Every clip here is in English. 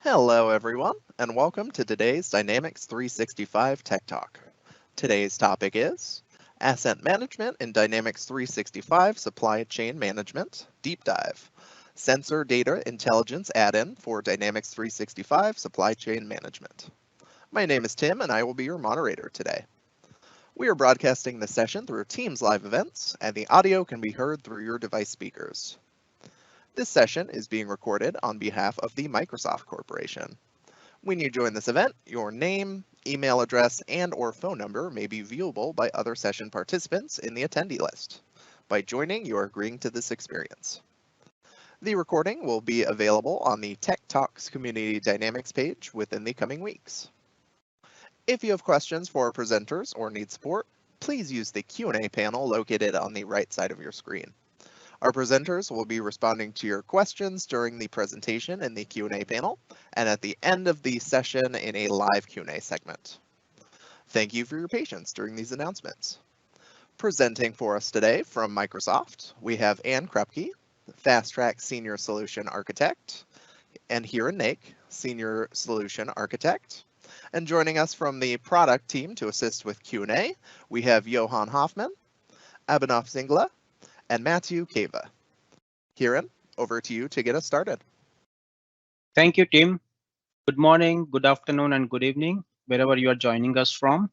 Hello everyone, and welcome to today's Dynamics 365 Tech Talk. Today's topic is Asset Management in Dynamics 365 Supply Chain Management Deep Dive, Sensor Data Intelligence Add-in for Dynamics 365 Supply Chain Management. My name is Tim, and I will be your moderator today. We are broadcasting this session through Teams live events, and the audio can be heard through your device speakers. This session is being recorded on behalf of the Microsoft Corporation. When you join this event, your name, email address, and/or phone number may be viewable by other session participants in the attendee list. By joining, you are agreeing to this experience. The recording will be available on the Tech Talks Community Dynamics page within the coming weeks. If you have questions for our presenters or need support, please use the Q&A panel located on the right side of your screen. Our presenters will be responding to your questions during the presentation in the Q&A panel, and at the end of the session in a live Q&A segment. Thank you for your patience during these announcements. Presenting for us today from Microsoft, we have Anne Krupke, Fast Track Senior Solution Architect, and Hiren Naik, Senior Solution Architect. And joining us from the product team to assist with Q&A, we have Johan Hoffman, Abhinav Singla, and Matthieu Queva. Hiren, over to you to get us started. Thank you, Tim. Good morning, good afternoon, and good evening, wherever you are joining us from.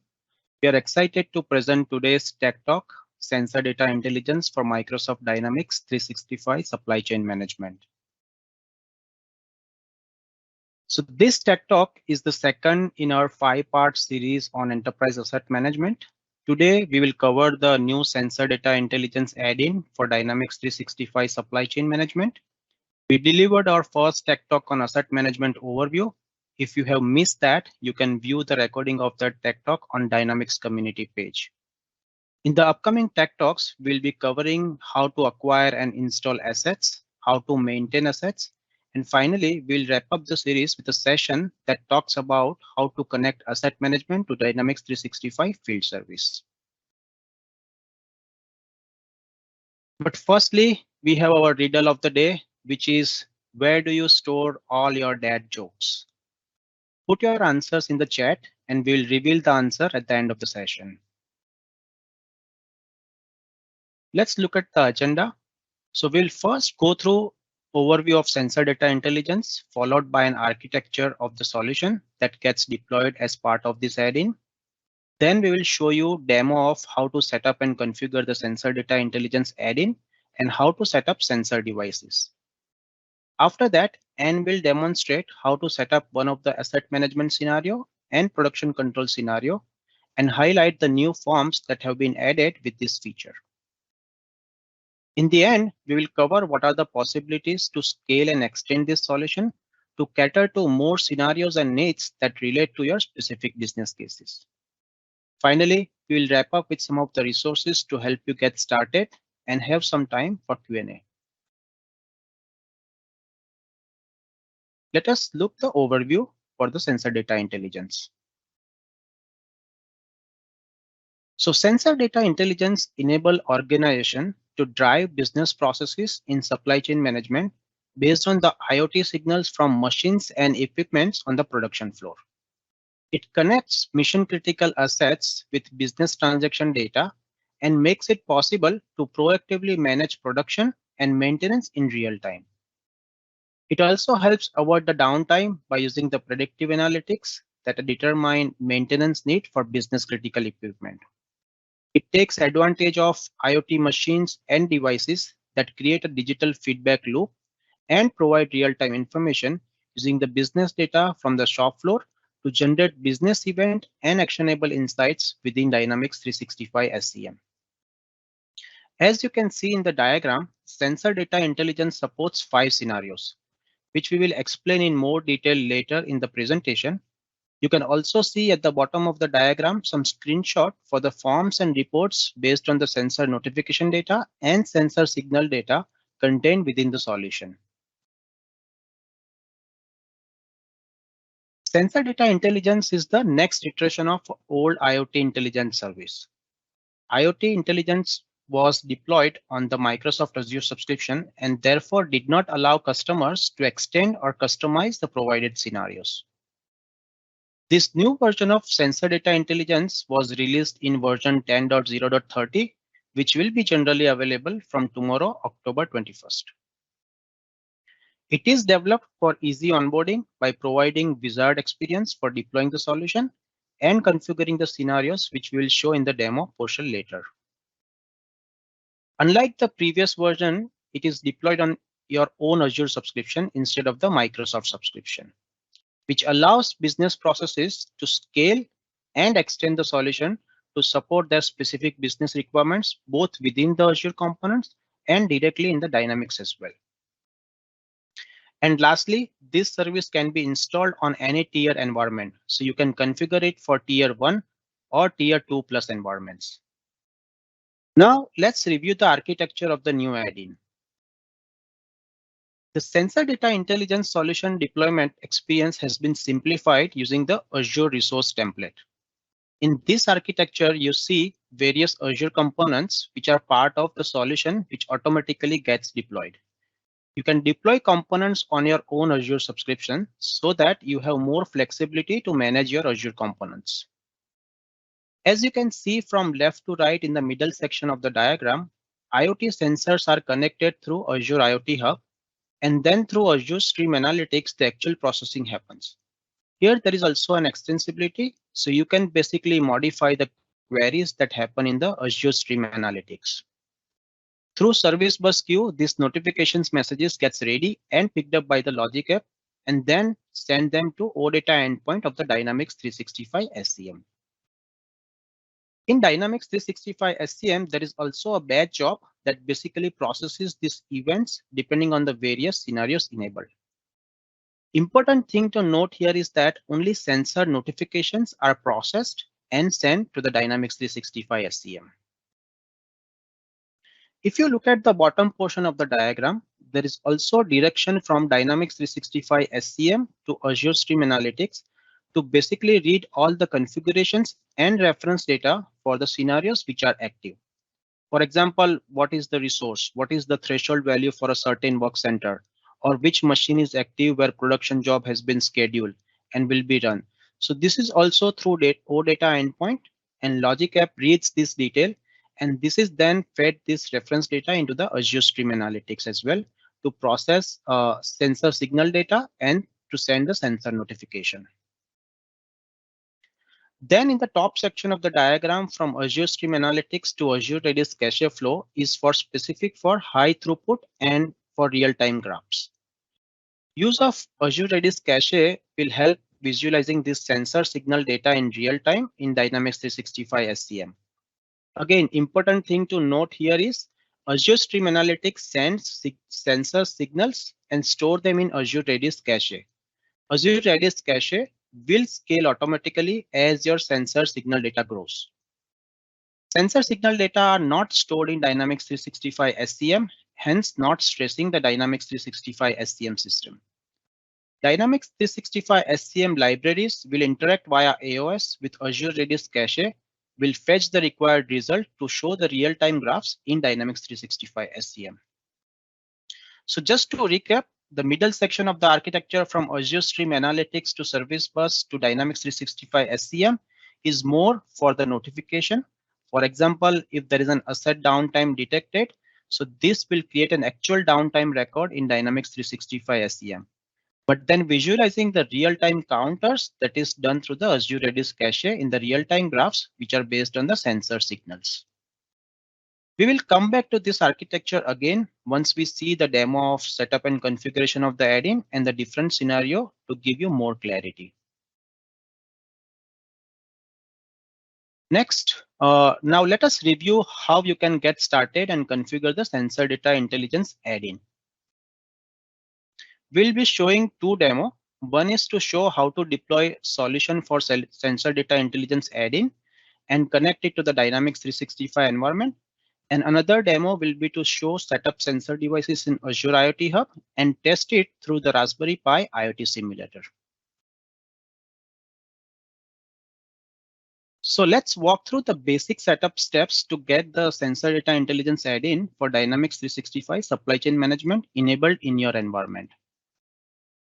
We are excited to present today's Tech Talk, Sensor Data Intelligence for Microsoft Dynamics 365 Supply Chain Management. So this Tech Talk is the second in our 5-part series on enterprise asset management. Today, we will cover the new Sensor Data Intelligence add-in for Dynamics 365 Supply Chain Management. We delivered our first Tech Talk on asset management overview. If you have missed that, you can view the recording of that Tech Talk on Dynamics community page. In the upcoming Tech Talks, we'll be covering how to acquire and install assets, how to maintain assets, and finally, we'll wrap up the series with a session that talks about how to connect asset management to Dynamics 365 field service. But firstly, we have our riddle of the day, which is, where do you store all your dad jokes? Put your answers in the chat and we'll reveal the answer at the end of the session. Let's look at the agenda. So we'll first go through overview of sensor data intelligence, followed by an architecture of the solution that gets deployed as part of this add-in. Then we will show you demo of how to set up and configure the sensor data intelligence add-in and how to set up sensor devices. After that, Anne will demonstrate how to set up one of the asset management scenario and production control scenario and highlight the new forms that have been added with this feature. In the end, we will cover what are the possibilities to scale and extend this solution to cater to more scenarios and needs that relate to your specific business cases. Finally, we will wrap up with some of the resources to help you get started and have some time for Q&A. Let us look the overview for the sensor data intelligence. So sensor data intelligence enable organization to drive business processes in supply chain management based on the IoT signals from machines and equipments on the production floor. It connects mission critical assets with business transaction data and makes it possible to proactively manage production and maintenance in real time. It also helps avoid the downtime by using the predictive analytics that determine maintenance need for business critical equipment. It takes advantage of IoT machines and devices that create a digital feedback loop and provide real-time information using the business data from the shop floor to generate business event and actionable insights within Dynamics 365 SCM. As you can see in the diagram, sensor data intelligence supports 5 scenarios, which we will explain in more detail later in the presentation. You can also see at the bottom of the diagram some screenshot for the forms and reports based on the sensor notification data and sensor signal data contained within the solution. Sensor data intelligence is the next iteration of old IoT intelligence service. IoT intelligence was deployed on the Microsoft Azure subscription and therefore did not allow customers to extend or customize the provided scenarios. This new version of Sensor Data Intelligence was released in version 10.0.30, which will be generally available from tomorrow, October 21st. It is developed for easy onboarding by providing wizard experience for deploying the solution and configuring the scenarios, which we will show in the demo portion later. Unlike the previous version, it is deployed on your own Azure subscription instead of the Microsoft subscription, which allows business processes to scale and extend the solution to support their specific business requirements, both within the Azure components and directly in the Dynamics as well. And lastly, this service can be installed on any tier environment. So you can configure it for tier 1 or tier 2 plus environments. Now let's review the architecture of the new add-in. The Sensor Data Intelligence solution deployment experience has been simplified using the Azure resource template. In this architecture, you see various Azure components which are part of the solution which automatically gets deployed. You can deploy components on your own Azure subscription so that you have more flexibility to manage your Azure components. As you can see from left to right in the middle section of the diagram, IoT sensors are connected through Azure IoT Hub, and then through Azure Stream Analytics, the actual processing happens. Here, there is also an extensibility, so you can basically modify the queries that happen in the Azure Stream Analytics. Through Service Bus Queue, these notifications messages gets ready and picked up by the Logic app, and then send them to OData endpoint of the Dynamics 365 SCM. In Dynamics 365 SCM, there is also a batch job that basically processes these events depending on the various scenarios enabled. Important thing to note here is that only sensor notifications are processed and sent to the Dynamics 365 SCM. If you look at the bottom portion of the diagram, there is also direction from Dynamics 365 SCM to Azure Stream Analytics to basically read all the configurations and reference data for the scenarios which are active. For example, what is the resource? What is the threshold value for a certain work center? Or which machine is active where production job has been scheduled and will be run. So this is also through OData endpoint, and Logic app reads this detail, and this is then fed this reference data into the Azure Stream Analytics as well to process sensor signal data and to send the sensor notification. Then in the top section of the diagram from Azure Stream Analytics to Azure Redis Cache flow is for specific for high throughput and for real-time graphs. Use of Azure Redis Cache will help visualizing this sensor signal data in real time in Dynamics 365 SCM. Again, important thing to note here is Azure Stream Analytics sends sensor signals and store them in Azure Redis Cache. Azure Redis Cache will scale automatically as your sensor signal data grows. Sensor signal data are not stored in Dynamics 365 SCM, hence not stressing the Dynamics 365 SCM system. Dynamics 365 SCM libraries will interact via AOS with Azure Redis Cache, will fetch the required result to show the real-time graphs in Dynamics 365 SCM. So just to recap, the middle section of the architecture from Azure Stream Analytics to Service Bus to Dynamics 365 SCM is more for the notification. For example, if there is an asset downtime detected, so this will create an actual downtime record in Dynamics 365 SCM. But then visualizing the real-time counters that is done through the Azure Redis Cache in the real-time graphs, which are based on the sensor signals. We will come back to this architecture again once we see the demo of setup and configuration of the add-in and the different scenario to give you more clarity. Next, now let us review how you can get started and configure the Sensor Data Intelligence add-in. We'll be showing two demos. One is to show how to deploy solution for Sensor Data Intelligence add-in and connect it to the Dynamics 365 environment. And another demo will be to show setup sensor devices in Azure IoT Hub and test it through the Raspberry Pi IoT simulator. So let's walk through the basic setup steps to get the sensor data intelligence add-in for Dynamics 365 supply chain management enabled in your environment.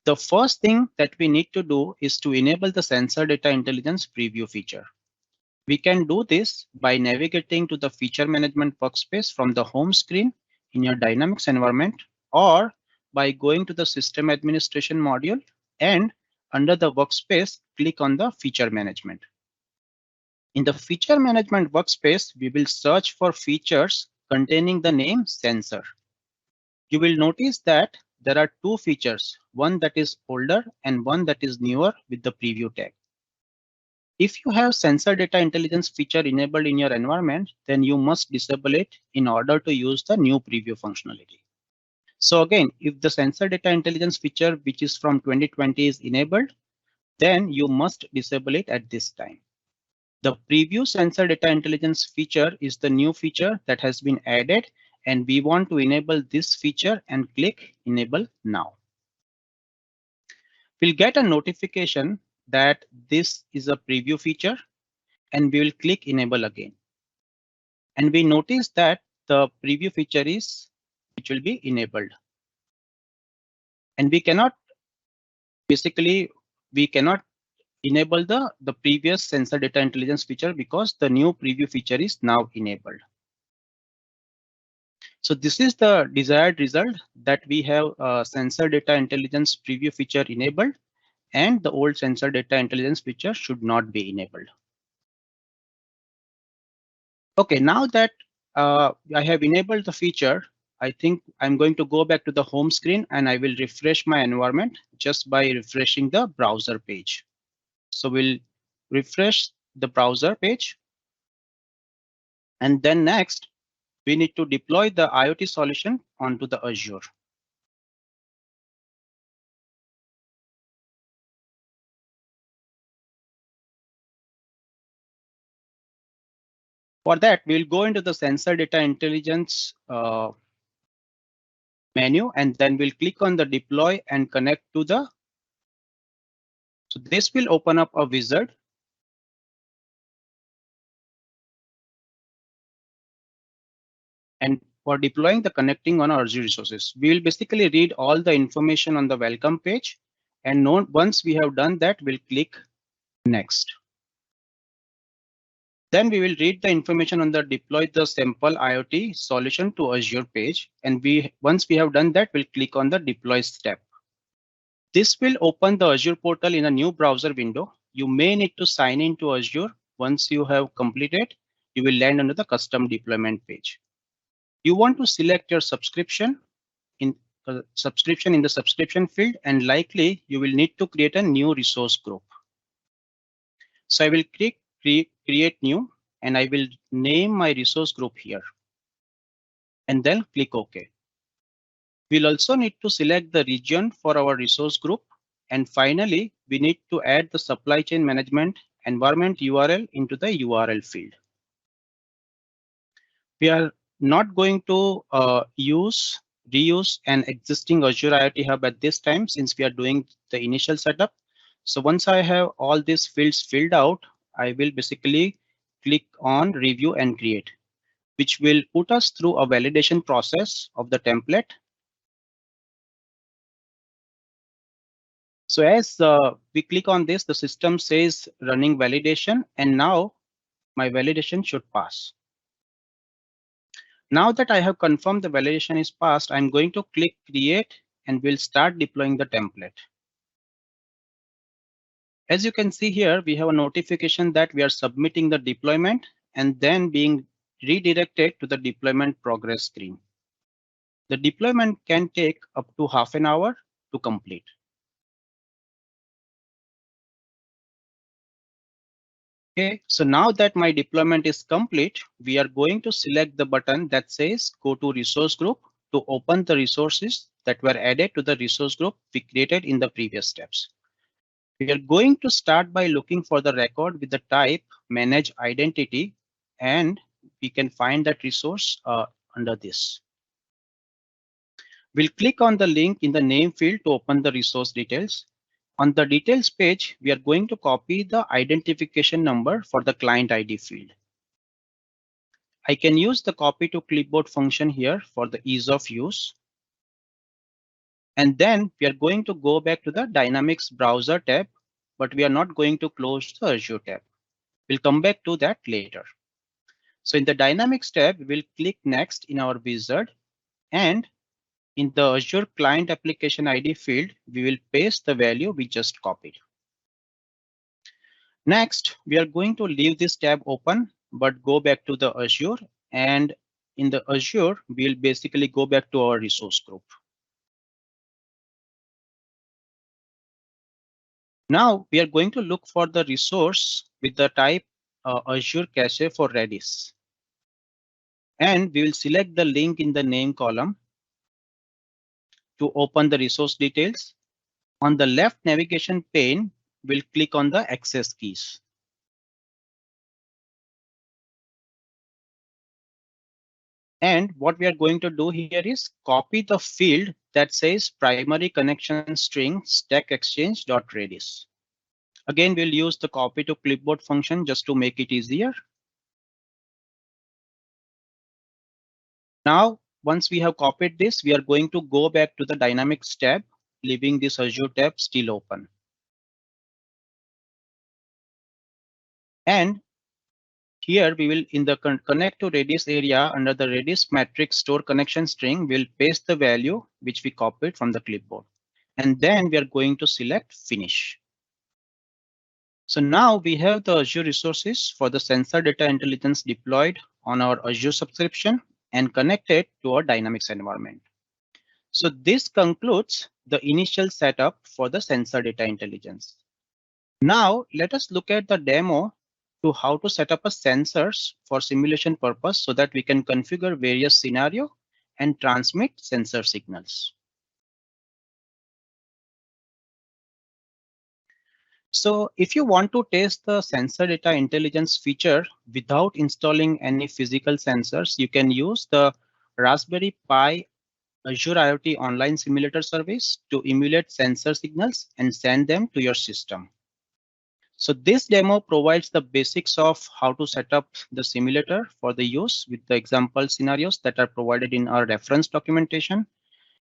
The first thing that we need to do is to enable the sensor data intelligence preview feature. We can do this by navigating to the feature management workspace from the home screen in your Dynamics environment, or by going to the system administration module and under the workspace, click on the feature management. In the feature management workspace, we will search for features containing the name sensor. You will notice that there are two features, one that is older and one that is newer with the preview tag. If you have sensor data intelligence feature enabled in your environment, then you must disable it in order to use the new preview functionality. So again, if the sensor data intelligence feature, which is from 2020, is enabled, then you must disable it at this time. The preview sensor data intelligence feature is the new feature that has been added, and we want to enable this feature and click enable now. We'll get a notification that this is a preview feature, and we will click enable again. And we notice that the preview feature is which will be enabled. And we cannot enable the previous sensor data intelligence feature because the new preview feature is now enabled. So this is the desired result, that we have sensor data intelligence preview feature enabled and the old sensor data intelligence feature should not be enabled. Okay, now that I have enabled the feature, I think I'm going to go back to the home screen and I will refresh my environment just by refreshing the browser page. So we'll refresh the browser page. And then next, we need to deploy the IoT solution onto the Azure. For that, we'll go into the sensor data intelligence menu, and then we'll click on the deploy and connect to the. So this will open up a wizard. And for deploying the connecting on our Azure resources, we will basically read all the information on the welcome page. And once we have done that, we'll click next. Then we will read the information on the deploy the sample IoT solution to Azure page. And once we have done that, we'll click on the deploy step. This will open the Azure portal in a new browser window. You may need to sign in to Azure. Once you have completed, you will land under the custom deployment page. You want to select your subscription in the subscription field, and likely you will need to create a new resource group. So I will click create new, and I will name my resource group here and then click OK. We'll also need to select the region for our resource group. And finally, we need to add the supply chain management environment URL into the URL field. We are not going to reuse an existing Azure IoT Hub at this time since we are doing the initial setup. So once I have all these fields filled out, I will basically click on review and create, which will put us through a validation process of the template. So as we click on this, the system says running validation, and now my validation should pass. Now that I have confirmed the validation is passed, I'm going to click create and we'll start deploying the template. As you can see here, we have a notification that we are submitting the deployment and then being redirected to the deployment progress screen. The deployment can take up to half an hour to complete. Okay, so now that my deployment is complete, we are going to select the button that says go to resource group to open the resources that were added to the resource group we created in the previous steps. We are going to start by looking for the record with the type manage identity, and we can find that resource under this. We'll click on the link in the name field to open the resource details. On the details page, we are going to copy the identification number for the client ID field. I can use the copy to clipboard function here for the ease of use. And then we are going to go back to the Dynamics browser tab, but we are not going to close the Azure tab. We'll come back to that later. So in the Dynamics tab, we'll click Next in our wizard, and in the Azure Client Application ID field, we will paste the value we just copied. Next, we are going to leave this tab open, but go back to the Azure, and in the Azure, we'll basically go back to our resource group. Now we are going to look for the resource with the type Azure Cache for Redis. And we will select the link in the name column to open the resource details. On the left navigation pane, we'll click on the access keys. And what we are going to do here is copy the field that says primary connection string stack exchange.redis. Again, we'll use the copy to clipboard function just to make it easier. Now, once we have copied this, we are going to go back to the Dynamics tab, leaving this Azure tab still open. And here we will, in the connect to Redis area under the Redis matrix store connection string, we'll paste the value which we copied from the clipboard. And then we are going to select finish. So now we have the Azure resources for the sensor data intelligence deployed on our Azure subscription and connected to our Dynamics environment. So this concludes the initial setup for the sensor data intelligence. Now let us look at the demo to how to set up a sensors for simulation purpose so that we can configure various scenario and transmit sensor signals. So if you want to test the sensor data intelligence feature without installing any physical sensors, you can use the Raspberry Pi Azure IoT online simulator service to emulate sensor signals and send them to your system. So this demo provides the basics of how to set up the simulator for the use with the example scenarios that are provided in our reference documentation.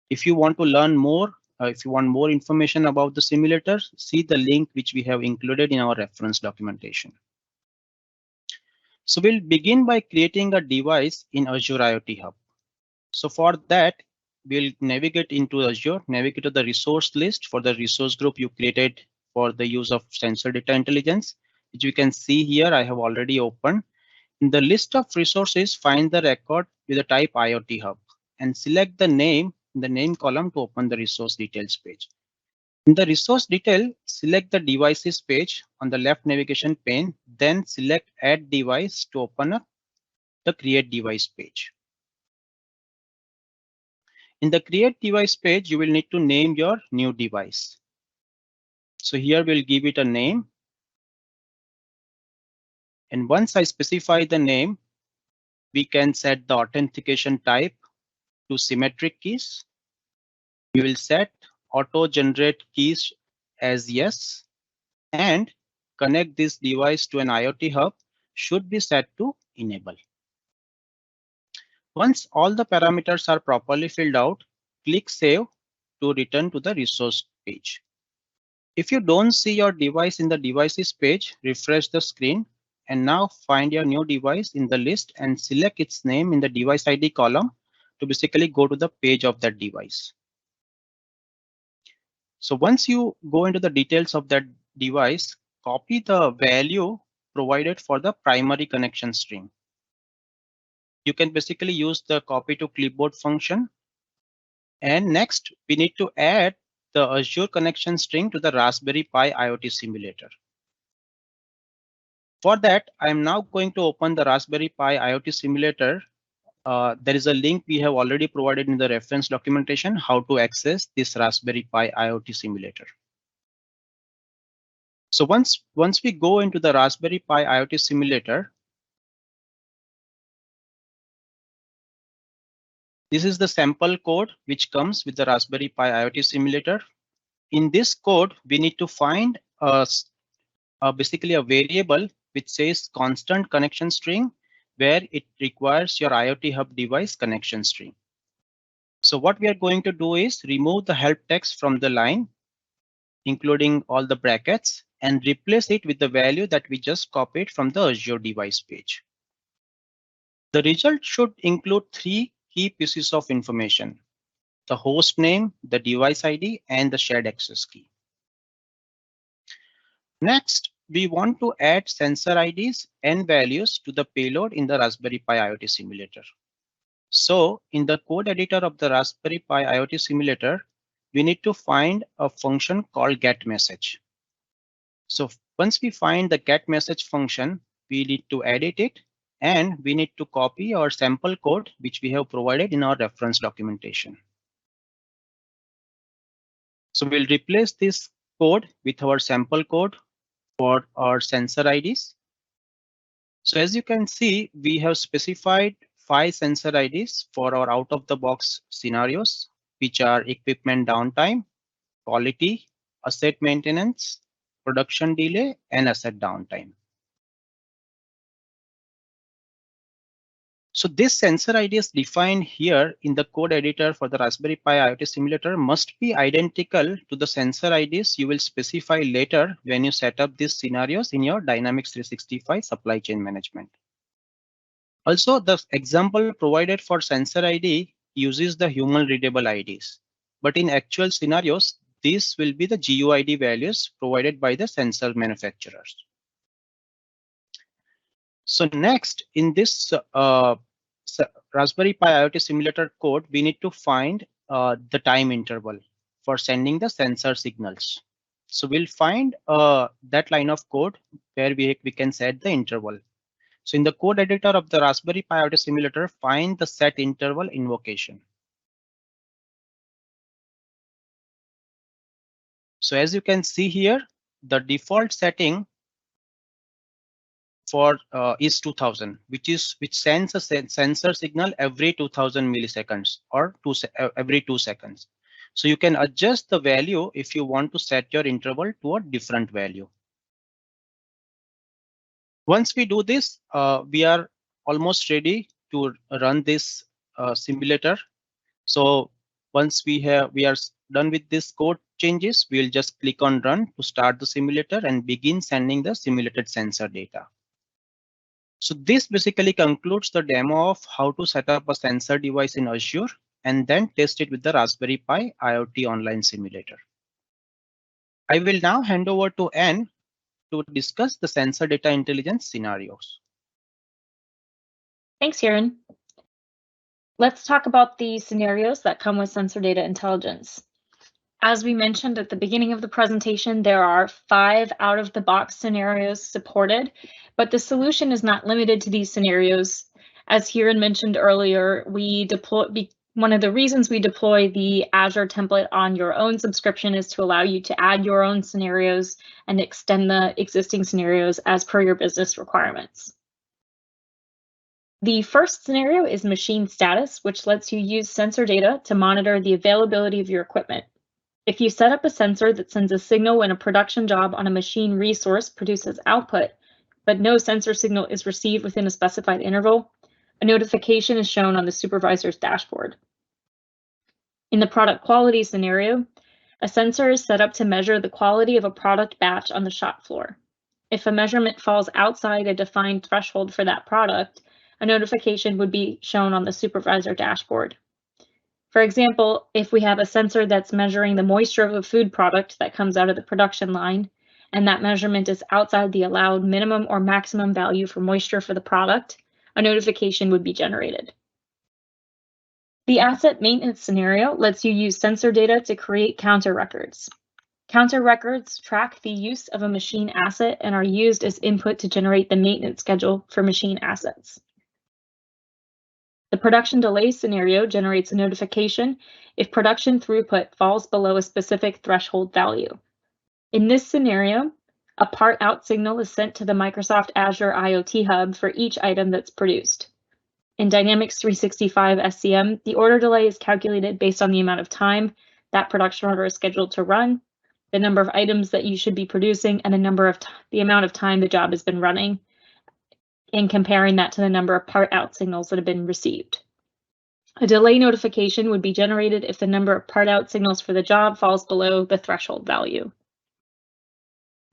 If you want to learn more, if you want more information about the simulator, see the link which we have included in our reference documentation. So we'll begin by creating a device in Azure IoT Hub. So for that, we'll navigate into Azure, navigate to the resource list for the resource group you created for the use of sensor data intelligence, which you can see here I have already opened. In the list of resources, find the record with the type IoT Hub and select the name in the name column to open the resource details page. In the resource detail, select the devices page on the left navigation pane, then select add device to open up the create device page. In the create device page, you will need to name your new device. So here we'll give it a name. And once I specify the name, we can set the authentication type to symmetric keys. We will set auto generate keys as yes, and connect this device to an IoT hub should be set to enable. Once all the parameters are properly filled out, click save to return to the resource page. If you don't see your device in the devices page, refresh the screen and now find your new device in the list and select its name in the device ID column to basically go to the page of that device. So once you go into the details of that device, copy the value provided for the primary connection string. You can basically use the copy to clipboard function. And next, we need to add the Azure connection string to the Raspberry Pi IoT simulator. For that, I'm now going to open the Raspberry Pi IoT simulator. There is a link we have already provided in the reference documentation how to access this Raspberry Pi IoT simulator. So once we go into the Raspberry Pi IoT simulator, this is the sample code which comes with the Raspberry Pi IoT simulator. in this code, we need to find basically a variable which says constant connection string, where it requires your IoT hub device connection string. So what we are going to do is remove the help text from the line, including all the brackets, and replace it with the value that we just copied from the Azure device page. The result should include 3 key pieces of information: the host name, the device ID, and the shared access key. Next, we want to add sensor IDs and values to the payload in the Raspberry Pi IoT simulator. So in the code editor of the Raspberry Pi IoT simulator, we need to find a function called getMessage. So once we find the getMessage function, we need to edit it, and we need to copy our sample code, which we have provided in our reference documentation. So we'll replace this code with our sample code for our sensor IDs. So as you can see, we have specified 5 sensor IDs for our out-of-the-box scenarios, which are equipment downtime, quality, asset maintenance, production delay, and asset downtime. So this sensor ID is defined here in the code editor for the Raspberry Pi IoT simulator must be identical to the sensor IDs you will specify later when you set up these scenarios in your Dynamics 365 supply chain management. Also, the example provided for sensor ID uses the human readable IDs, but in actual scenarios, these will be the GUID values provided by the sensor manufacturers. So next, in this Raspberry Pi IoT simulator code, we need to find the time interval for sending the sensor signals. So we'll find that line of code where we can set the interval. So in the code editor of the Raspberry Pi IoT simulator, find the set interval invocation. So as you can see here, the default setting for is 2000, which sends a sensor signal every 2000 milliseconds or every 2 seconds. So you can adjust the value if you want to set your interval to a different value. Once we do this, we are almost ready to run this simulator. So once we are done with this code changes, we'll just click on run to start the simulator and begin sending the simulated sensor data. So this basically concludes the demo of how to set up a sensor device in Azure and then test it with the Raspberry Pi IoT online simulator. I will now hand over to Anne to discuss the sensor data intelligence scenarios. Thanks, Hiren. Let's talk about the scenarios that come with sensor data intelligence. As we mentioned at the beginning of the presentation, there are 5 out-of-the-box scenarios supported, but the solution is not limited to these scenarios. As Hiren mentioned earlier, one of the reasons we deploy the Azure template on your own subscription is to allow you to add your own scenarios and extend the existing scenarios as per your business requirements. The first scenario is machine status, which lets you use sensor data to monitor the availability of your equipment. If you set up a sensor that sends a signal when a production job on a machine resource produces output, but no sensor signal is received within a specified interval, a notification is shown on the supervisor's dashboard. In the product quality scenario, a sensor is set up to measure the quality of a product batch on the shop floor. If a measurement falls outside a defined threshold for that product, a notification would be shown on the supervisor dashboard. For example, if we have a sensor that's measuring the moisture of a food product that comes out of the production line, and that measurement is outside the allowed minimum or maximum value for moisture for the product, a notification would be generated. The asset maintenance scenario lets you use sensor data to create counter records. Counter records track the use of a machine asset and are used as input to generate the maintenance schedule for machine assets. The production delay scenario generates a notification if production throughput falls below a specific threshold value. In this scenario, a part out signal is sent to the Microsoft Azure IoT Hub for each item that's produced. In Dynamics 365 SCM, the order delay is calculated based on the amount of time that production order is scheduled to run, the number of items that you should be producing, and the amount of time the job has been running, and comparing that to the number of part out signals that have been received. A delay notification would be generated if the number of part out signals for the job falls below the threshold value.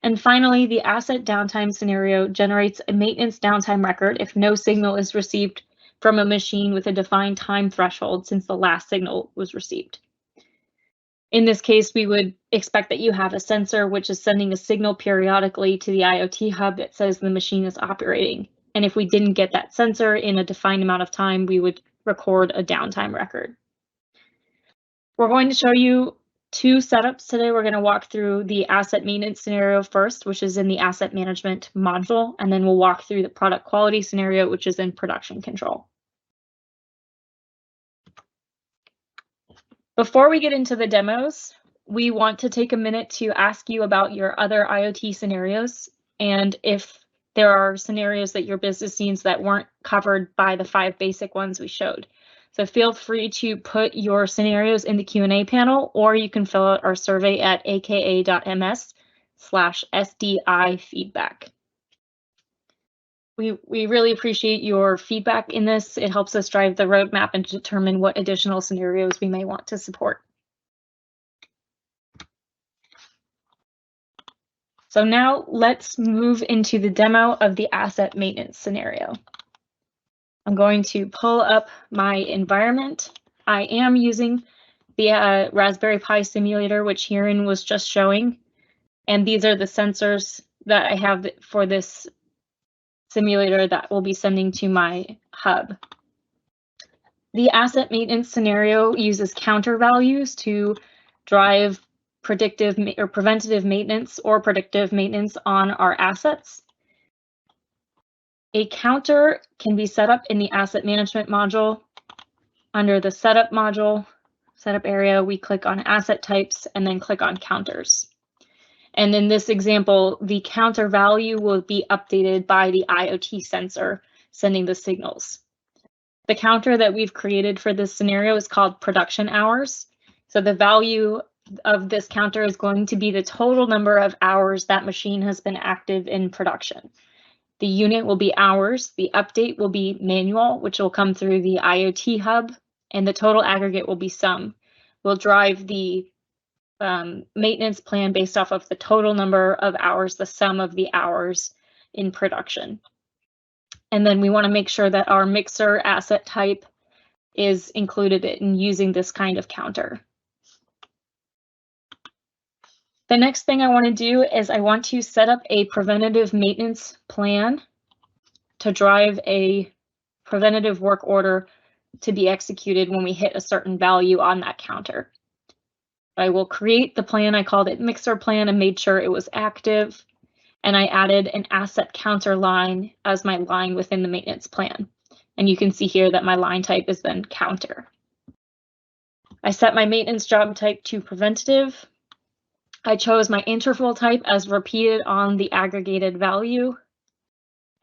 And finally, the asset downtime scenario generates a maintenance downtime record if no signal is received from a machine with a defined time threshold since the last signal was received. In this case, we would expect that you have a sensor which is sending a signal periodically to the IoT hub that says the machine is operating. And if we didn't get that sensor in a defined amount of time, we would record a downtime record. We're going to show you two setups today. We're going to walk through the asset maintenance scenario first, which is in the asset management module, and then we'll walk through the product quality scenario, which is in production control. Before we get into the demos, we want to take a minute to ask you about your other IoT scenarios and if there are scenarios that your business needs that weren't covered by the 5 basic ones we showed. So feel free to put your scenarios in the Q&A panel, or you can fill out our survey at aka.ms/SDI feedback. We really appreciate your feedback in this. It helps us drive the roadmap and determine what additional scenarios we may want to support. So now let's move into the demo of the asset maintenance scenario. I'm going to pull up my environment. I am using the Raspberry Pi simulator, which Hiren was just showing. And these are the sensors that I have for this simulator that we'll be sending to my hub. The asset maintenance scenario uses counter values to drive predictive or preventative maintenance or predictive maintenance on our assets. A counter can be set up in the asset management module. Under the setup module, setup area, we click on asset types and then click on counters. And in this example, the counter value will be updated by the IoT sensor sending the signals. The counter that we've created for this scenario is called production hours. So the value of this counter is going to be the total number of hours that machine has been active in production. The unit will be hours, the update will be manual, which will come through the IoT hub, and the total aggregate will be sum. We'll drive the maintenance plan based off of the total number of hours, the sum of the hours in production. And then we want to make sure that our mixer asset type is included in using this kind of counter. The next thing I want to do is I want to set up a preventative maintenance plan to drive a preventative work order to be executed when we hit a certain value on that counter. I will create the plan. I called it mixer plan and made sure it was active. And I added an asset counter line as my line within the maintenance plan. And you can see here that my line type is then counter. I set my maintenance job type to preventative. I chose my interval type as repeated on the aggregated value.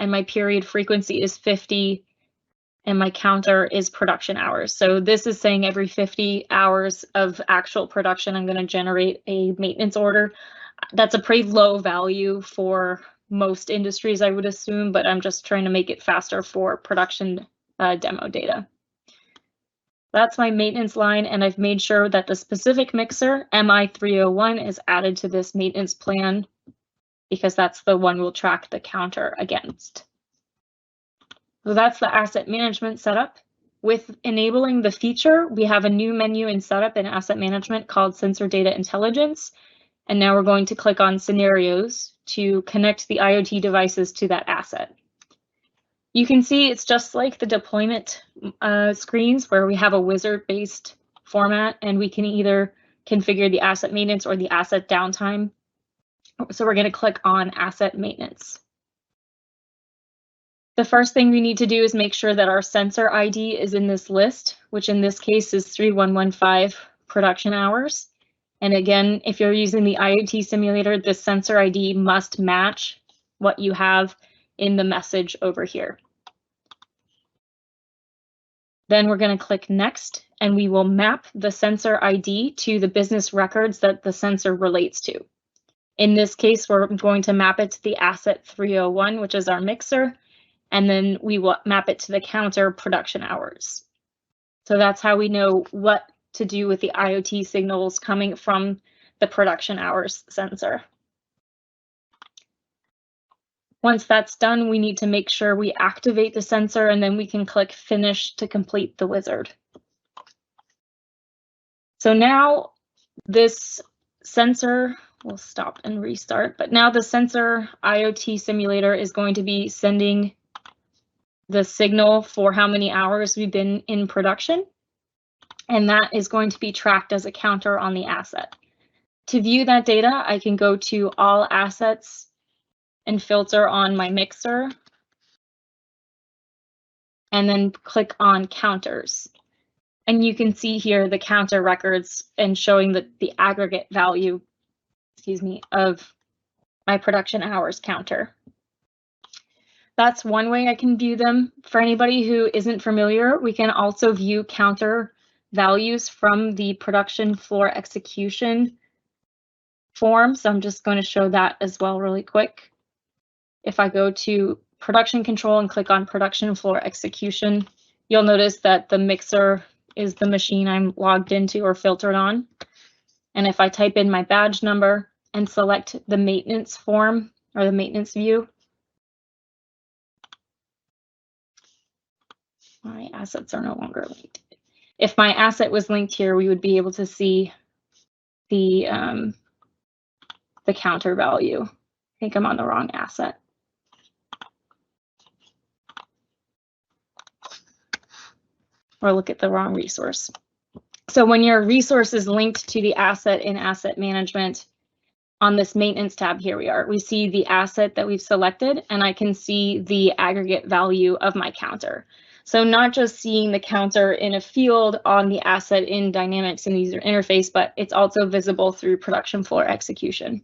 And my period frequency is 50. And my counter is production hours. So this is saying every 50 hours of actual production, I'm going to generate a maintenance order. That's a pretty low value for most industries, I would assume, but I'm just trying to make it faster for production demo data. That's my maintenance line, and I've made sure that the specific mixer, MI301, is added to this maintenance plan because that's the one we'll track the counter against. So that's the asset management setup. With enabling the feature, we have a new menu in setup in asset management called Sensor Data Intelligence. And now we're going to click on scenarios to connect the IoT devices to that asset. You can see it's just like the deployment screens where we have a wizard-based format, and we can either configure the asset maintenance or the asset downtime. So we're going to click on asset maintenance. The first thing we need to do is make sure that our sensor ID is in this list, which in this case is 3115 production hours. And again, if you're using the IoT simulator, this sensor ID must match what you have in the message over here. Then we're going to click Next and we will map the sensor ID to the business records that the sensor relates to. In this case, we're going to map it to the asset 301, which is our mixer, and then we will map it to the counter production hours. So that's how we know what to do with the IoT signals coming from the production hours sensor. Once that's done, we need to make sure we activate the sensor, and then we can click Finish to complete the wizard. So now this sensor, we'll stop and restart, but now the sensor IoT simulator is going to be sending the signal for how many hours we've been in production, and that is going to be tracked as a counter on the asset. To view that data, I can go to All Assets and filter on my mixer, and then click on Counters. And you can see here the counter records and showing the aggregate value, of my production hours counter. That's one way I can view them. For anybody who isn't familiar, we can also view counter values from the production floor execution form. So I'm just going to show that as well really quick. If I go to production control and click on production floor execution, you'll notice that the mixer is the machine I'm logged into or filtered on. And if I type in my badge number and select the maintenance form or the maintenance view, my assets are no longer linked. If my asset was linked here, we would be able to see the counter value. I think I'm on the wrong asset. Or look at the wrong resource. So when your resource is linked to the asset in asset management, on this maintenance tab, here we see the asset that we've selected, and I can see the aggregate value of my counter. So not just seeing the counter in a field on the asset in Dynamics and user interface, but it's also visible through production floor execution.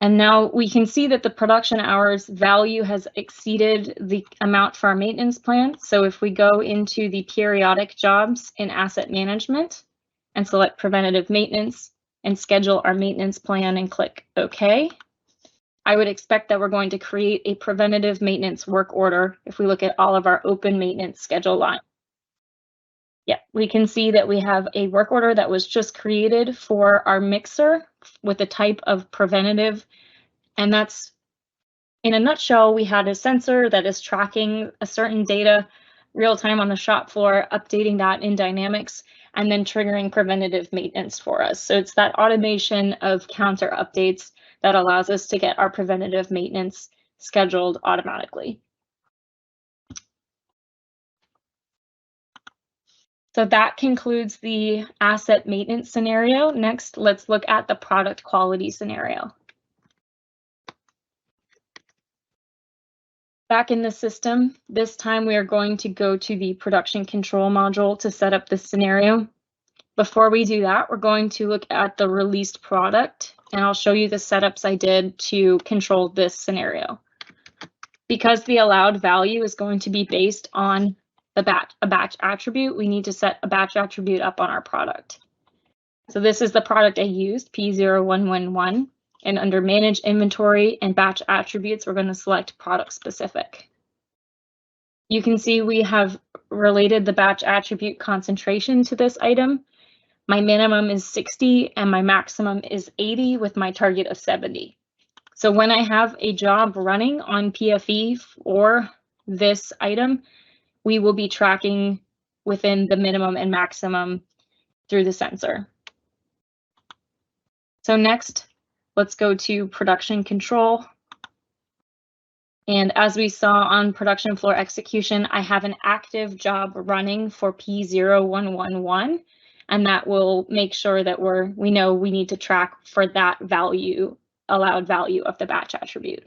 And now we can see that the production hours value has exceeded the amount for our maintenance plan. So if we go into the periodic jobs in asset management and select preventative maintenance and schedule our maintenance plan and click OK, I would expect that we're going to create a preventative maintenance work order if we look at all of our open maintenance schedule line. Yeah, we can see that we have a work order that was just created for our mixer with the type of preventative. And that's, in a nutshell, we had a sensor that is tracking a certain data real time on the shop floor, updating that in Dynamics, and then triggering preventative maintenance for us. So it's that automation of counter updates that allows us to get our preventative maintenance scheduled automatically. So that concludes the asset maintenance scenario. Next, let's look at the product quality scenario. Back in the system, this time we are going to go to the production control module to set up this scenario. Before we do that, we're going to look at the released product, and I'll show you the setups I did to control this scenario. Because the allowed value is going to be based on a batch attribute, we need to set a batch attribute up on our product. So this is the product I used, P0111, and under Manage Inventory and Batch Attributes, we're going to select Product Specific. You can see we have related the batch attribute concentration to this item. My minimum is 60 and my maximum is 80 with my target of 70. So when I have a job running on PFE for this item, we will be tracking within the minimum and maximum through the sensor. So next, let's go to production control. And as we saw on production floor execution, I have an active job running for P0111, and that will make sure that we know we need to track for that value, allowed value of the batch attribute.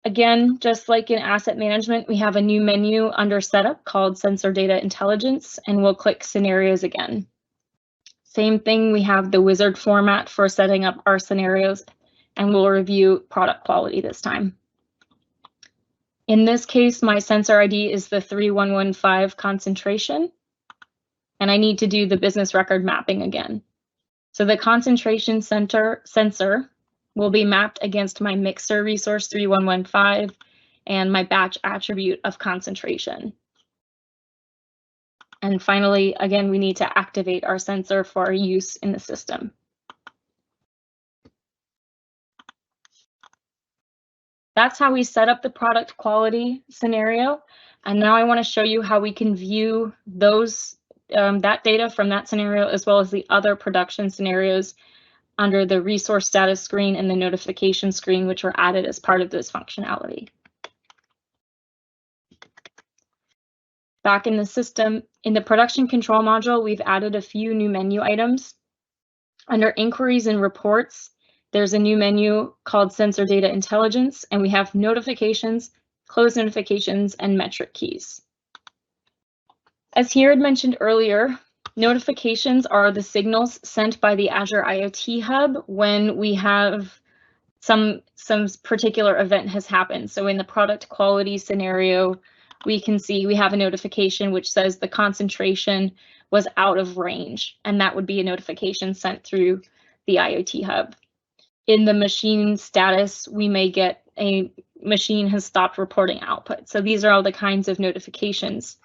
Again, just like in asset management, we have a new menu under setup called Sensor Data Intelligence, and we'll click Scenarios again. Same thing, we have the wizard format for setting up our scenarios, and we'll review product quality this time. In this case, my sensor ID is the 3115 concentration, and I need to do the business record mapping again. So the concentration sensor will be mapped against my mixer resource 3115 and my batch attribute of concentration. And finally, again, we need to activate our sensor for use in the system. That's how we set up the product quality scenario. And now I want to show you how we can view those that data from that scenario, as well as the other production scenarios under the resource status screen and the notification screen, which were added as part of this functionality. Back in the system, in the production control module, we've added a few new menu items. Under inquiries and reports, there's a new menu called Sensor Data Intelligence, and we have notifications, close notifications, and metric keys. As Hiren mentioned earlier, notifications are the signals sent by the Azure IoT Hub when we have some particular event has happened. So in the product quality scenario, we can see we have a notification which says the concentration was out of range, and that would be a notification sent through the IoT Hub. In the machine status, we may get a machine has stopped reporting output. So these are all the kinds of notifications.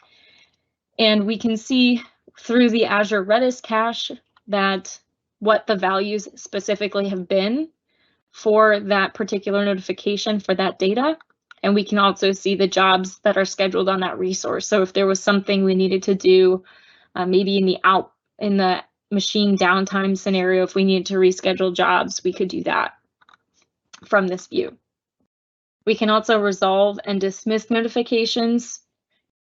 And we can see through the Azure Redis cache that what the values specifically have been for that particular notification for that data. And we can also see the jobs that are scheduled on that resource. So if there was something we needed to do, maybe in the machine downtime scenario, if we needed to reschedule jobs, we could do that from this view. We can also resolve and dismiss notifications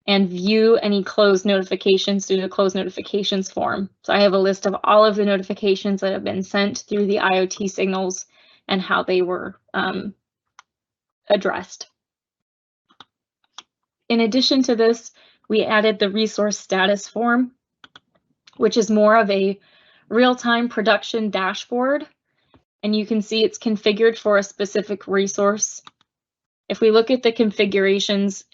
and view any closed notifications through the closed notifications form. So I have a list of all of the notifications that have been sent through the IoT signals and how they were addressed. In addition to this, we added the resource status form, which is more of a real-time production dashboard. And you can see it's configured for a specific resource. If we look at the configurations,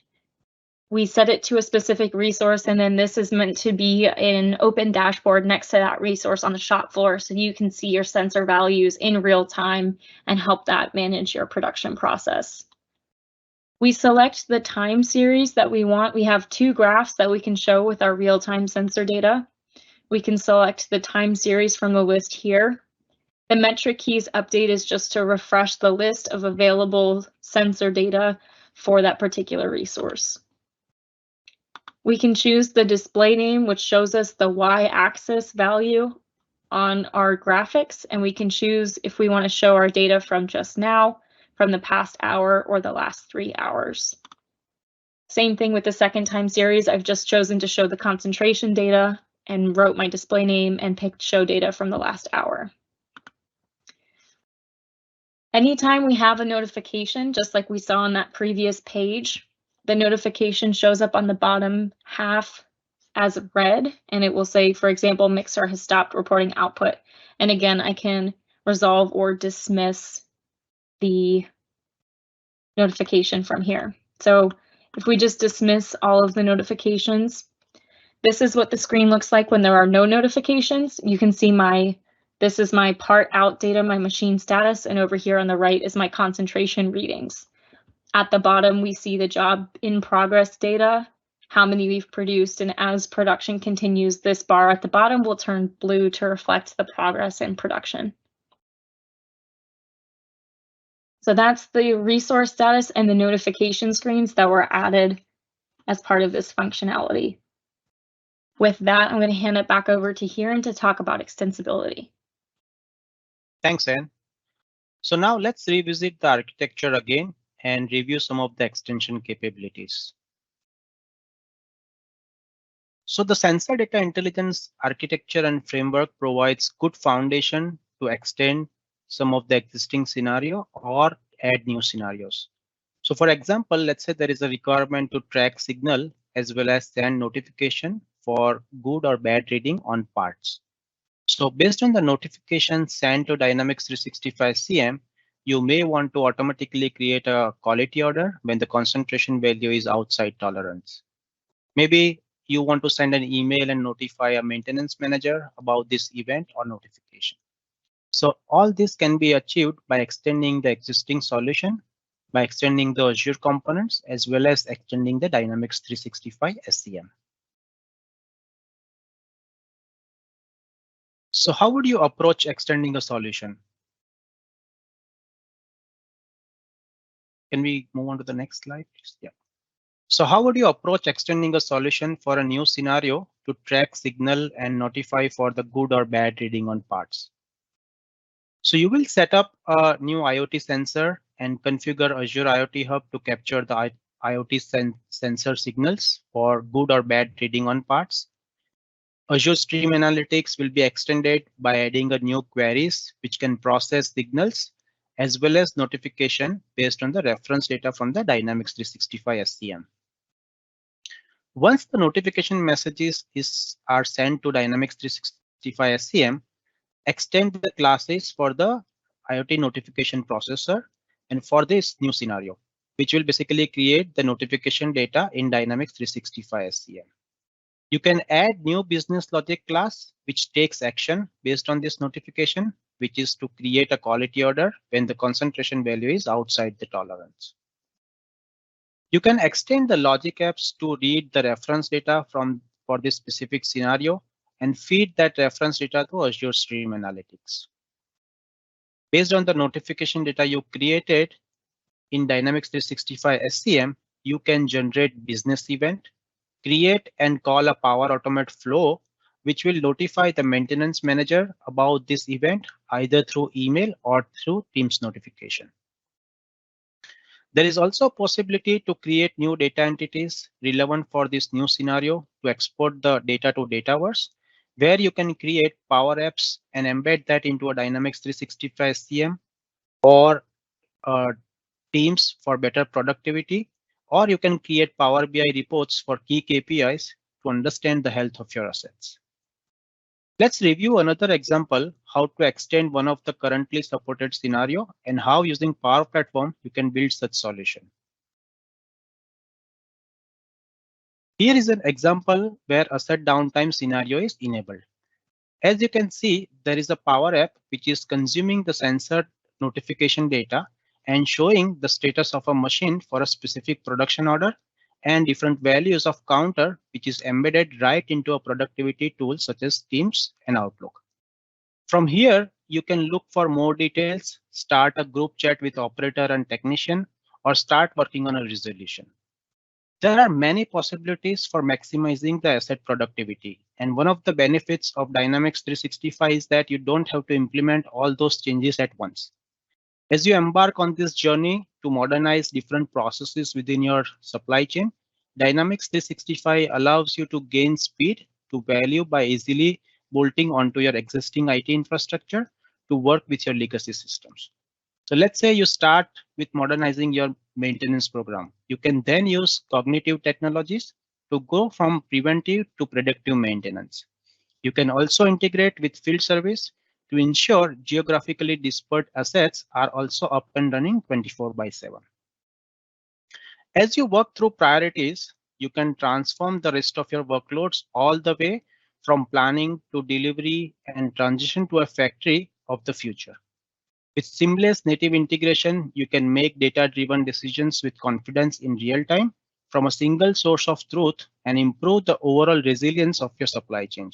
we set it to a specific resource, and then this is meant to be an open dashboard next to that resource on the shop floor, so you can see your sensor values in real time and help that manage your production process. We select the time series that we want. We have two graphs that we can show with our real-time sensor data. We can select the time series from the list here. The metric keys update is just to refresh the list of available sensor data for that particular resource. We can choose the display name, which shows us the y-axis value on our graphics, and we can choose if we want to show our data from just now, from the past hour, or the last 3 hours. Same thing with the second time series. I've just chosen to show the concentration data and wrote my display name and picked show data from the last hour. Anytime we have a notification, just like we saw on that previous page, the notification shows up on the bottom half as red, and it will say, for example, mixer has stopped reporting output. And again, I can resolve or dismiss the notification from here. So if we just dismiss all of the notifications, this is what the screen looks like when there are no notifications. You can see this is my part out data, my machine status, and over here on the right is my concentration readings. At the bottom, we see the job in progress data, how many we've produced, and as production continues, this bar at the bottom will turn blue to reflect the progress in production. So that's the resource status and the notification screens that were added as part of this functionality. With that, I'm going to hand it back over to Hiren to talk about extensibility. Thanks, Anne. So now let's revisit the architecture again and review some of the extension capabilities. So the sensor data intelligence architecture and framework provides good foundation to extend some of the existing scenario or add new scenarios. So for example, let's say there is a requirement to track signal as well as send notification for good or bad reading on parts. So based on the notification sent to Dynamics 365 CM, you may want to automatically create a quality order when the concentration value is outside tolerance. Maybe you want to send an email and notify a maintenance manager about this event or notification. So all this can be achieved by extending the existing solution, by extending the Azure components, as well as extending the Dynamics 365 SCM. So how would you approach extending a solution? Can we move on to the next slide, please? Yeah. So how would you approach extending a solution for a new scenario to track, signal, and notify for the good or bad reading on parts? So you will set up a new IoT sensor and configure Azure IoT Hub to capture the IoT sensor signals for good or bad reading on parts. Azure Stream Analytics will be extended by adding a new queries which can process signals as well as notification based on the reference data from the Dynamics 365 SCM. Once the notification messages are sent to Dynamics 365 SCM, extend the classes for the IoT notification processor and for this new scenario, which will basically create the notification data in Dynamics 365 SCM. You can add new business logic class, which takes action based on this notification, which is to create a quality order when the concentration value is outside the tolerance. You can extend the logic apps to read the reference data for this specific scenario and feed that reference data to Azure Stream Analytics. Based on the notification data you created in Dynamics 365 SCM, you can generate business event, create and call a Power Automate flow, which will notify the maintenance manager about this event either through email or through Teams notification. There is also a possibility to create new data entities relevant for this new scenario to export the data to Dataverse, where you can create Power Apps and embed that into a Dynamics 365 SCM or Teams for better productivity, or you can create Power BI reports for key KPIs to understand the health of your assets. Let's review another example, how to extend one of the currently supported scenario and how using Power Platform you can build such solution. Here is an example where asset downtime scenario is enabled. As you can see, there is a Power App which is consuming the sensor notification data and showing the status of a machine for a specific production order and different values of counter, which is embedded right into a productivity tool such as Teams and Outlook. From here, you can look for more details, start a group chat with operator and technician, or start working on a resolution. There are many possibilities for maximizing the asset productivity. And one of the benefits of Dynamics 365 is that you don't have to implement all those changes at once. As you embark on this journey to modernize different processes within your supply chain, Dynamics 365 allows you to gain speed to value by easily bolting onto your existing IT infrastructure to work with your legacy systems. So let's say you start with modernizing your maintenance program. You can then use cognitive technologies to go from preventive to predictive maintenance. You can also integrate with field service to ensure geographically dispersed assets are also up and running 24/7. As you work through priorities, you can transform the rest of your workloads all the way from planning to delivery and transition to a factory of the future. With seamless native integration, you can make data-driven decisions with confidence in real time from a single source of truth and improve the overall resilience of your supply chain.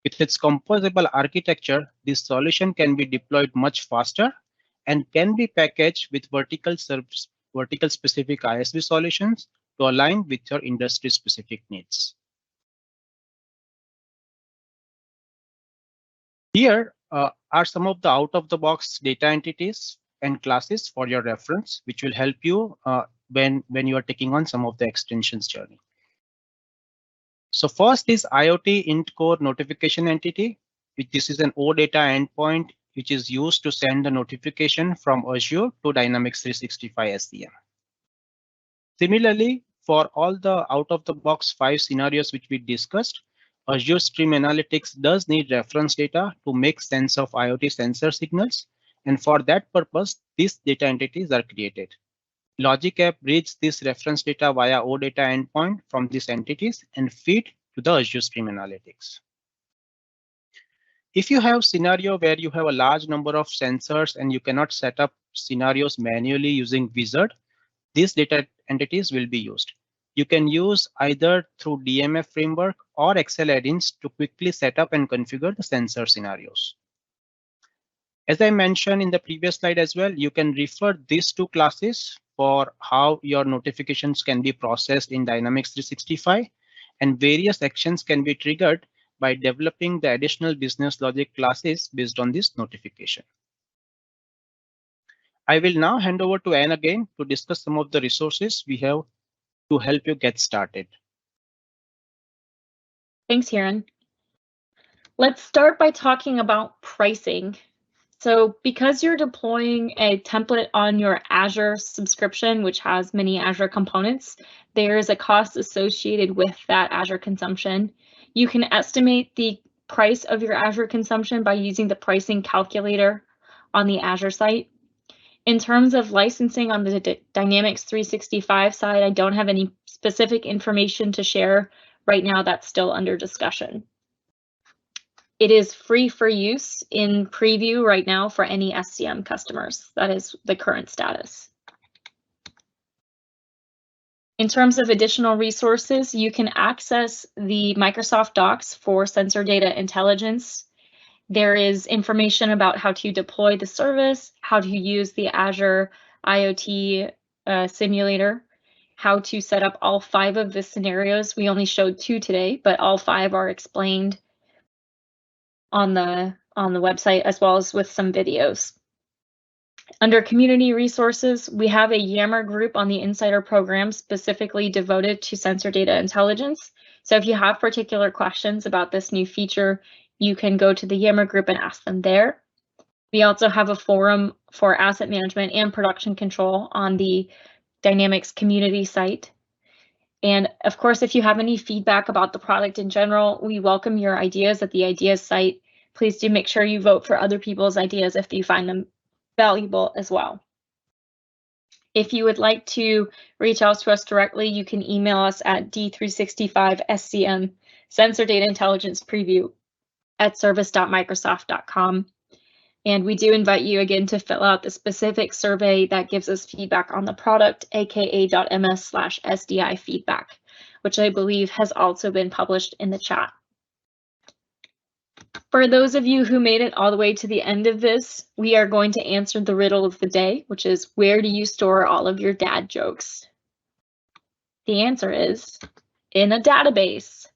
With its composable architecture, this solution can be deployed much faster and can be packaged with vertical specific ISV solutions to align with your industry specific needs. Here are some of the out-of-the-box data entities and classes for your reference, which will help you when you are taking on some of the extensions journey. So first is IoT int core notification entity, which this is an OData endpoint, which is used to send the notification from Azure to Dynamics 365 SCM. Similarly, for all the out-of-the-box 5 scenarios which we discussed, Azure Stream Analytics does need reference data to make sense of IoT sensor signals And for that purpose, these data entities are created. Logic app reads this reference data via OData endpoint from these entities and feed to the Azure Stream Analytics. If you have scenario where you have a large number of sensors and you cannot set up scenarios manually using Wizard, these data entities will be used. You can use either through DMF framework or Excel add-ins to quickly set up and configure the sensor scenarios. As I mentioned in the previous slide as well, you can refer these two classes for how your notifications can be processed in Dynamics 365, and various actions can be triggered by developing the additional business logic classes based on this notification. I will now hand over to Anne again to discuss some of the resources we have to help you get started. Thanks, Hiren. Let's start by talking about pricing. So because you're deploying a template on your Azure subscription, which has many Azure components, there is a cost associated with that Azure consumption. You can estimate the price of your Azure consumption by using the pricing calculator on the Azure site. In terms of licensing on the Dynamics 365 side, I don't have any specific information to share right now. That's still under discussion. It is free for use in preview right now for any SCM customers. That is the current status. In terms of additional resources, you can access the Microsoft Docs for sensor data intelligence. There is information about how to deploy the service, how to use the Azure IoT simulator, how to set up all 5 of the scenarios. We only showed 2 today, but all 5 are explained on the website, as well as with some videos. Under community resources, we have a Yammer group on the Insider program specifically devoted to sensor data intelligence. So if you have particular questions about this new feature, you can go to the Yammer group and ask them there. We also have a forum for asset management and production control on the Dynamics community site. And of course, if you have any feedback about the product in general, we welcome your ideas at the ideas site. Please do make sure you vote for other people's ideas if you find them valuable as well. If you would like to reach out to us directly, you can email us at d365scm sensor data intelligence preview at service.microsoft.com. And we do invite you again to fill out the specific survey that gives us feedback on the product, aka.ms/SDI feedback, which I believe has also been published in the chat. For those of you who made it all the way to the end of this, we are going to answer the riddle of the day, which is, where do you store all of your dad jokes? The answer is in a database.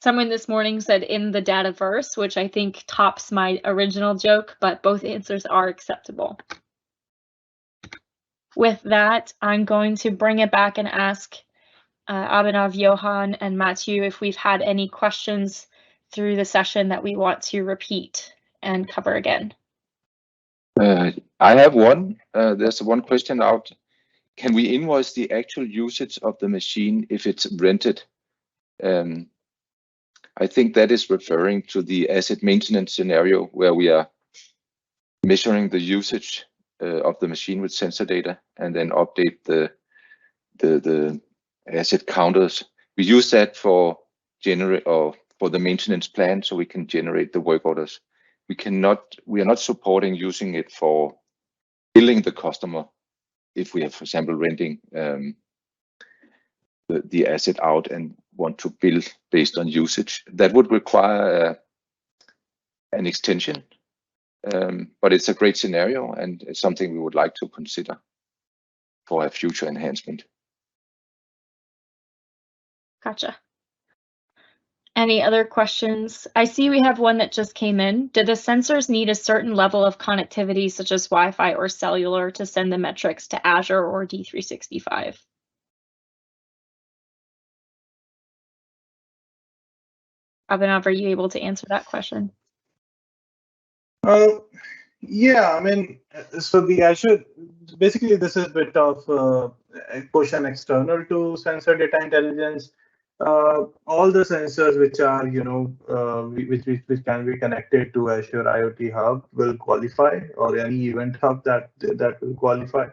Someone this morning said in the Dataverse, which I think tops my original joke, but both answers are acceptable. With that, I'm going to bring it back and ask Abhinav, Johan, and Matthieu if we've had any questions through the session that we want to repeat and cover again. I have one. There's one question out. Can we invoice the actual usage of the machine if it's rented? I think that is referring to the asset maintenance scenario where we are measuring the usage of the machine with sensor data and then update the asset counters. We use that for the maintenance plan, so we can generate the work orders. We are not supporting using it for billing the customer if we have, for example, renting the asset out and want to bill based on usage. That would require an extension, but it's a great scenario and it's something we would like to consider for a future enhancement. Gotcha. Any other questions? I see we have one that just came in. Do the sensors need a certain level of connectivity, such as Wi-Fi or cellular, to send the metrics to Azure or D365? Abhinav, are you able to answer that question? Yeah, I mean, so the Azure, basically this is a bit of a question external to sensor data intelligence. all the sensors which are, which can be connected to Azure IoT Hub will qualify, or any event hub that will qualify.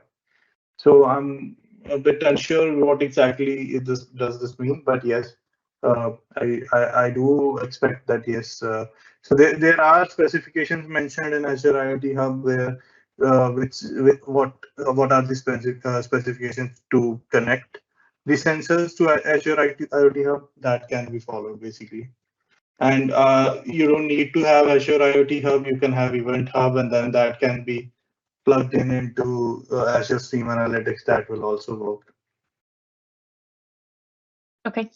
So I'm a bit unsure what exactly does this mean, but yes, I do expect that, yes. So there are specifications mentioned in Azure IoT Hub where what are the specifications to connect the sensors to Azure IoT Hub that can be followed basically. And you don't need to have Azure IoT Hub. You can have Event Hub, and then that can be plugged in into Azure Stream Analytics. That will also work. Okay.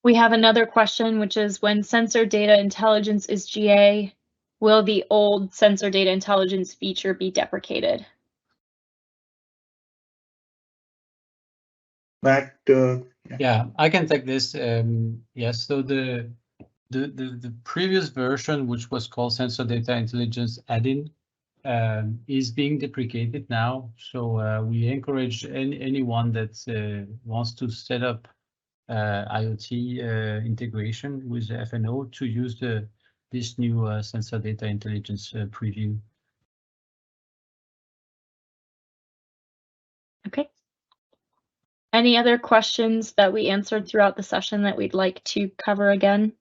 We have another question, which is when sensor data intelligence is GA, will the old sensor data intelligence feature be deprecated? Matt, Yeah, I can take this. Yes, so the previous version, which was called Sensor Data Intelligence Add-in, is being deprecated now. So we encourage anyone that wants to set up IoT integration with the FNO to use this new Sensor Data Intelligence preview. Okay. Any other questions that we answered throughout the session that we'd like to cover again?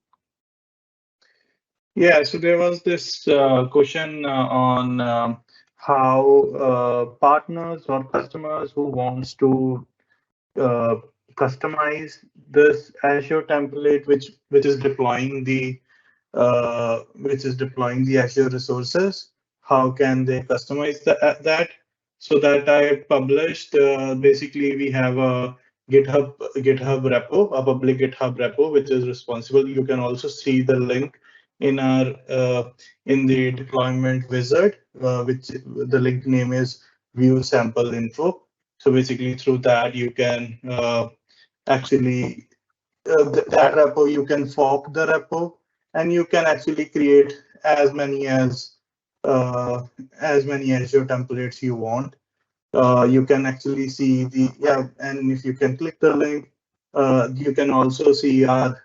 yeah, so there was this question on how partners or customers who wants to customize this Azure template, which is deploying the Azure resources. How can they customize that? So that I published. Basically, we have a GitHub repo, a public GitHub repo, which is responsible. You can also see the link in our in the deployment wizard, which the link name is view sample info. So basically, through that you can actually that repo, you can fork the repo, and you can actually create as many Azure templates you want. You can actually see and if you can click the link, you can also see our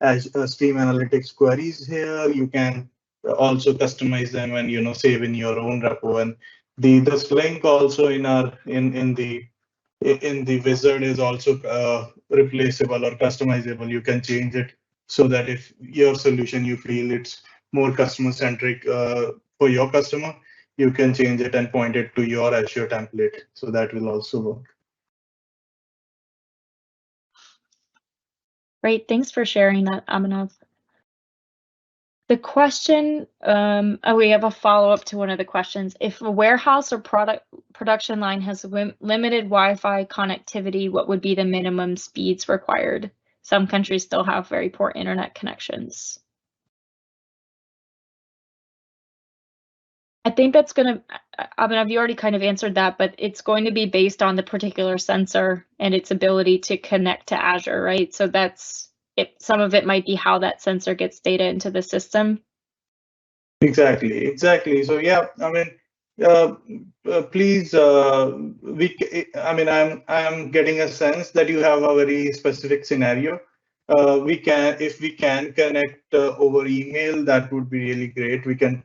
Stream Analytics queries here. You can also customize them and save in your own repo. And this link also in the wizard is also replaceable or customizable. You can change it so that if your solution you feel it's more customer centric for your customer, you can change it and point it to your Azure template. So that will also work. Great, thanks for sharing that, Abhinav. The question, we have a follow-up to one of the questions. If a warehouse or production line has limited Wi-Fi connectivity, what would be the minimum speeds required? Some countries still have very poor internet connections. I think that's going to, Abhinav, you already kind of answered that, but it's going to be based on the particular sensor and its ability to connect to Azure, right? So that's it. Some of it might be how that sensor gets data into the system. Exactly. So yeah, I mean, please, I'm getting a sense that you have a very specific scenario. If we can connect over email, that would be really great. We can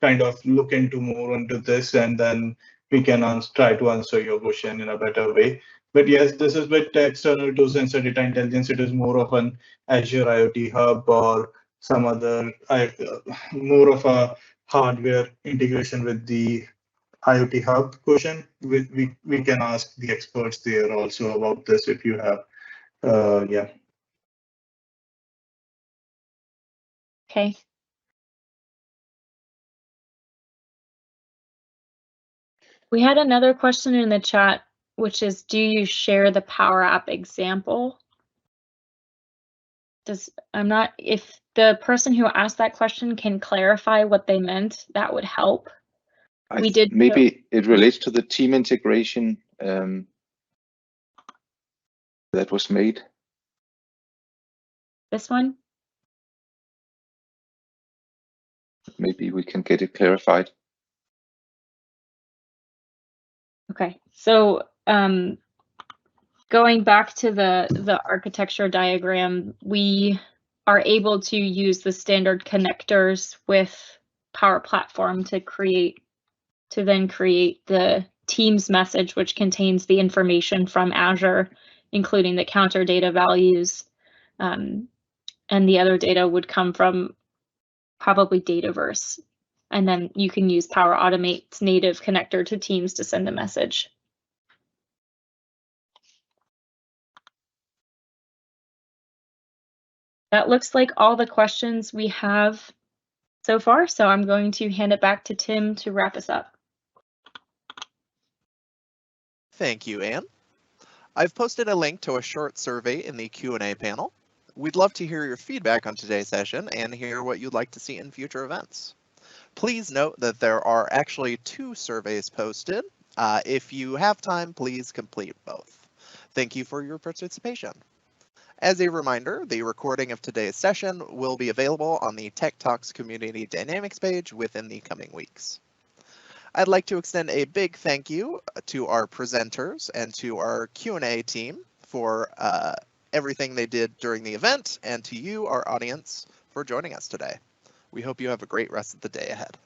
kind of look into more into this, and then we can try to answer your question in a better way. But yes, this is with external to sensor data intelligence. It is more of an Azure IoT Hub or some other more of a hardware integration with the IoT Hub question. We can ask the experts there also about this if you have. Yeah. Okay. We had another question in the chat, which is, do you share the Power App example? If the person who asked that question can clarify what they meant, that would help. Maybe it relates to the team integration that was made. This one? Maybe we can get it clarified. Okay, so going back to the architecture diagram, we are able to use the standard connectors with Power Platform to then create the Teams message, which contains the information from Azure, including the counter data values. And the other data would come from probably Dataverse. And then you can use Power Automate's native connector to Teams to send a message. That looks like all the questions we have so far, so I'm going to hand it back to Tim to wrap us up. Thank you, Anne. I've posted a link to a short survey in the Q&A panel. We'd love to hear your feedback on today's session and hear what you'd like to see in future events. Please note that there are actually 2 surveys posted. If you have time, please complete both. Thank you for your participation. As a reminder, the recording of today's session will be available on the TechTalks Community Dynamics page within the coming weeks. I'd like to extend a big thank you to our presenters and to our Q&A team for everything they did during the event, and to you, our audience, for joining us today. We hope you have a great rest of the day ahead.